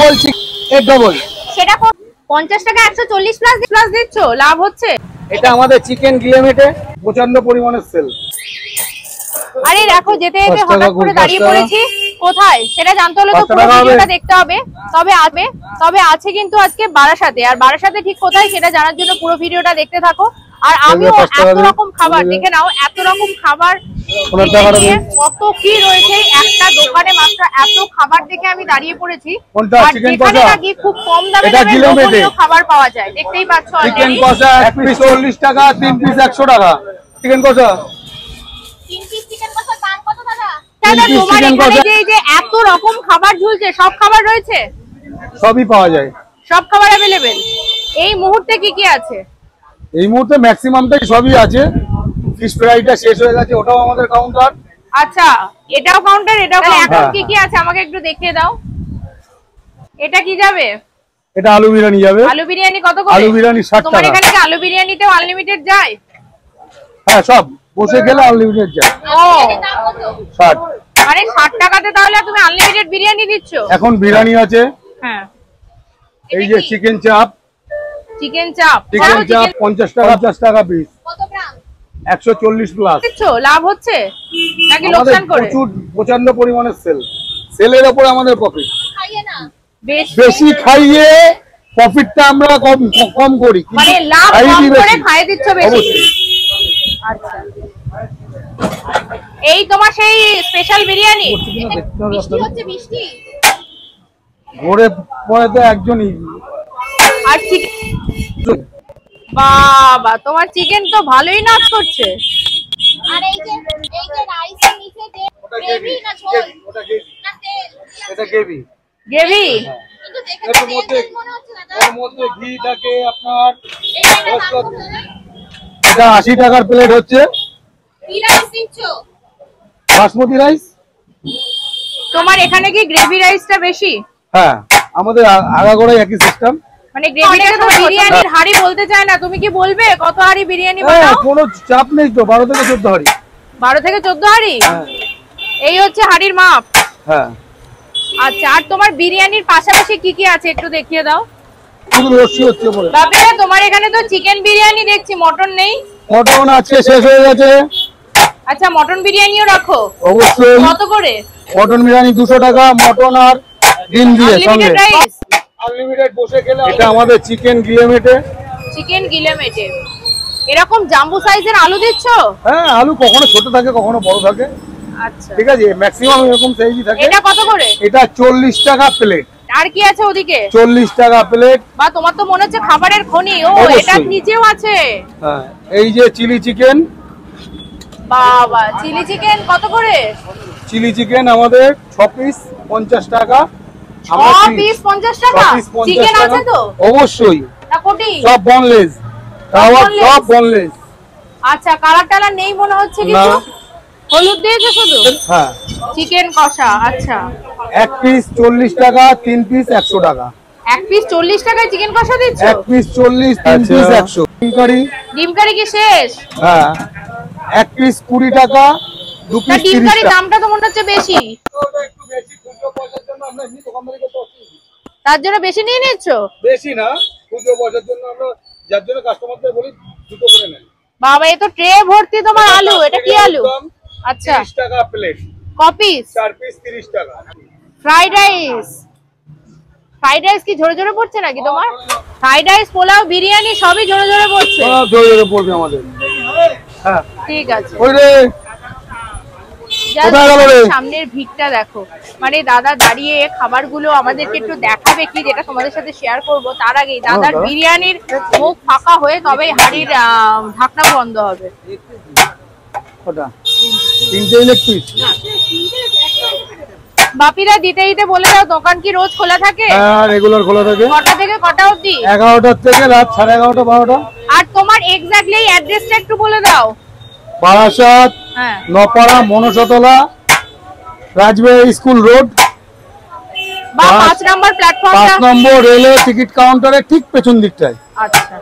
Double egg double সেটা 50 টাকা 140 plus দিচ্ছ, লাভ হচ্ছে। এটা আমাদের চিকেন গিলেমেটে প্রচন্ড পরিমাণে সেল। আরে দেখো যেতে যেতে হঠাৎ করে দাঁড়িয়ে পড়েছি কোথায় সেটা জানতে হলে তো পুরো ভিডিওটা দেখতে হবে। তবে আছে কিন্তু আজকে বারাসাতে, আর বারাসাতে ঠিক কোথায় সেটা জানার জন্য পুরো ভিডিওটা দেখতে থাকো। আর আমিও এত রকম খাবার দেখে নাও, এত রকম খাবার কত কি রয়েছে একটা দোকানে, মাত্র এত খাবার দেখে আমি দাঁড়িয়ে পড়েছি। আর যেখানে নাকি খুব কম দামে খাবার পাওয়া যায়, দেখতেই পাচ্ছ। চিকেন কষা 1 পিস 40 টাকা, 3 পিস 100 টাকা। চিকেন কষা 3 পিস চিকেন কষার দাম কত দাদা? দাদা তোমার এখানে যে এত রকম খাবার ঝুলছে, সব খাবার রয়েছে? সবই পাওয়া যায়, সব খাবার अवेलेबल। এই মুহূর্তে কি কি আছে? এই মুহূর্তে ম্যাক্সিমামটাই সবই আছে। ফিশ ফ্রাইটা শেষ হয়ে গেছে, ওটাও আমাদের কাউন্টার। আচ্ছা এটাও কাউন্টার, এটাও কাউন্টার। কি কি আছে আমাকে একটু দেখিয়ে দাও। এটা কি যাবে? এটা আলু বিরিয়ানি যাবে। আলু বিরিয়ানি কত করে? আলু বিরিয়ানি 60 টাকা। তোমার এখানে কি আলু বিরিয়ানিতেও আনলিমিটেড যায়? হ্যাঁ সব বসে গেলে আনলিমিটেড যায়। ও 60 মানে 60 টাকাতে তাহলে তুমি আনলিমিটেড বিরিয়ানি দিচ্ছ? এখন বিরিয়ানি আছে। হ্যাঁ এই যে চিকেন চাপ 50 টাকা, 50 টাকা পিস। কত গ্রাম? 140 প্লাস। লাভ হচ্ছে নাকি লোকসান করে? প্রচুর প্রচন্ড পরিমাণে সেলের উপরে আমাদের প্রফিট। খাইয়ে না বেশি খাইয়ে প্রফিটটা আমরা কম করি, মানে লাভ কম করে খাইয়ে দিচ্ছ বেশি। আচ্ছা এই তোমার সেই স্পেশাল বিরিয়ানি। মিষ্টি হচ্ছে, মিষ্টি ঘরে পরে তো একজনই। আর চিকেন, বাবা তোমার চিকেন তো ভালোই নাচ করছে। আর এই যে রাইসের নিচে যে গ্রেভি না ঝোল, ওটা গ্রেভি না তেল? এটা গ্রেভি। কিন্তু দেখে তো তেল মনে হচ্ছে না। এর মধ্যে ঘি থাকে আপনার। এটা 80 টাকার প্লেট হচ্ছে। কি রাইস দিচ্ছ? বাসমতি রাইস। তোমার এখানে কি গ্রেভি রাইসটা বেশি? হ্যাঁ আমাদের আগাগোড়াই একই সিস্টেম। মানে গ্রেভিটা তো বিরিয়ানির হাড়ি বলতে চায় না, তুমি কি বলবে কত হাড়ি বিরিয়ানি বানাও? কোনো চাপ নেই তো, 12 থেকে 14 হাড়ি। 12 থেকে 14 হাড়ি? এই হচ্ছে হাড়ির মাপ। হ্যাঁ আচ্ছা আর তোমার বিরিয়ানির পাশাপাশি কি কি আছে একটু দেখিয়ে দাও। শুধু লস্যি হচ্ছে বলে। বাবা তোমার এখানে তো চিকেন বিরিয়ানি দেখছি, মটন নেই? মটন আছে, শেষ হয়ে গেছে। আচ্ছা মটন বিরিয়ানিও রাখো? অবশ্যই। কত করে? মটন বিরিয়ানি 200 টাকা, মটন আর ডিম দিয়ে সঙ্গে আনলিমিটেড বসে গেলে। এটা আমাদের চিকেন গিলেমেটে। চিকেন গিলেমেটে এরকম জাম্বো সাইজের আলু দিচ্ছ? হ্যাঁ আলু কখনো ছোট থাকে কখনো বড় থাকে। আচ্ছা ঠিক আছে, ম্যাক্সিমাম এরকম সাইজই থাকে। এটা কত করে? এটা 40 টাকা প্লেট। আর কি আছে ওদিকে? 40 টাকা প্লেট। বা তোমার তো মনে হচ্ছে খাবারের খনি। ও এটা নিচেও আছে। হ্যাঁ এই যে চিলি চিকেন। বাবা চিলি চিকেন কত করে? চিলি চিকেন আমাদের 6 পিস 50 টাকা। 6 পিস 50 টাকা? চিকেন আছে তো? অবশ্যই। না কোটি? সব বোনলেস। সব বোনলেস। আচ্ছা কালার টালার নেই মনে হচ্ছে কিছু? হলুদ দিয়েছে শুধু? হ্যাঁ চিকেন কষা। আচ্ছা 1 পিস 40 টাকা, 3 পিস 100 টাকা। 1 পিস 40 টাকায় চিকেন কষা দিচ্ছ? 1 পিস 40, 3 পিস 100। ডিম কারি কি শেষ? হ্যাঁ 1 পিস 20 টাকা, 2 পিস 30 টাকা। ডিম কারি দামটা তো মনে হচ্ছে বেশি। একটু বেশি খুচরো পয়সার জন্য আমরা এমনি দোকানদারকে তো তার জন্য বেশি নিয়ে নিচ্ছ? বেশি না, খুচরো পয়সার জন্য আমরা যার জন্য কাস্টমারদের বলি দুটো করে নেন। বাবা এই তো ট্রে ভর্তি তোমার আলু। এটা কি আলু? আচ্ছা 30 টাকা প্লেট। কপিস? 4 পিস 30 টাকা। ফ্রাইড রাইস কি ঝরে ঝরে পড়ছে নাকি তোমার? ফ্রাইড রাইস, পোলাও, বিরিয়ানি সবই ঝরে ঝরে পড়ছে। সব ঝরে ঝরে পড়বে আমাদের। হ্যাঁ ঠিক আছে। ওই রে সামনের ভিড়টা দেখো, মানে দাদা দাঁড়িয়ে খাবারগুলো আমাদেরকে একটু দেখাবে কি, যেটা তোমাদের সাথে শেয়ার করব। তার আগেই দাদার বিরিয়ানির মুখ ফাঁকা হয়ে তবেই হাড়ির ঢাকনা বন্ধ হবে। ওটা 3টে লেগ পিস। বাপিরা দিতে দিতে বলে দাও দোকান কি রোজ খোলা থাকে? হ্যাঁ রেগুলার খোলা থাকে। কটা থেকে কটা অবধি? 11টা থেকে রাত 11:30 12টা। আর তোমার এক্স্যাক্টলি অ্যাড্রেসটা একটু বলে দাও। বারাসাত, নপাড়া, মনসাতলা, রাজবাড়ি স্কুল রোড বা 5 নম্বর প্ল্যাটফর্মটা। 5 নম্বর রেলের টিকিট কাউন্টারের ঠিক পেছন দিকটায়। আচ্ছা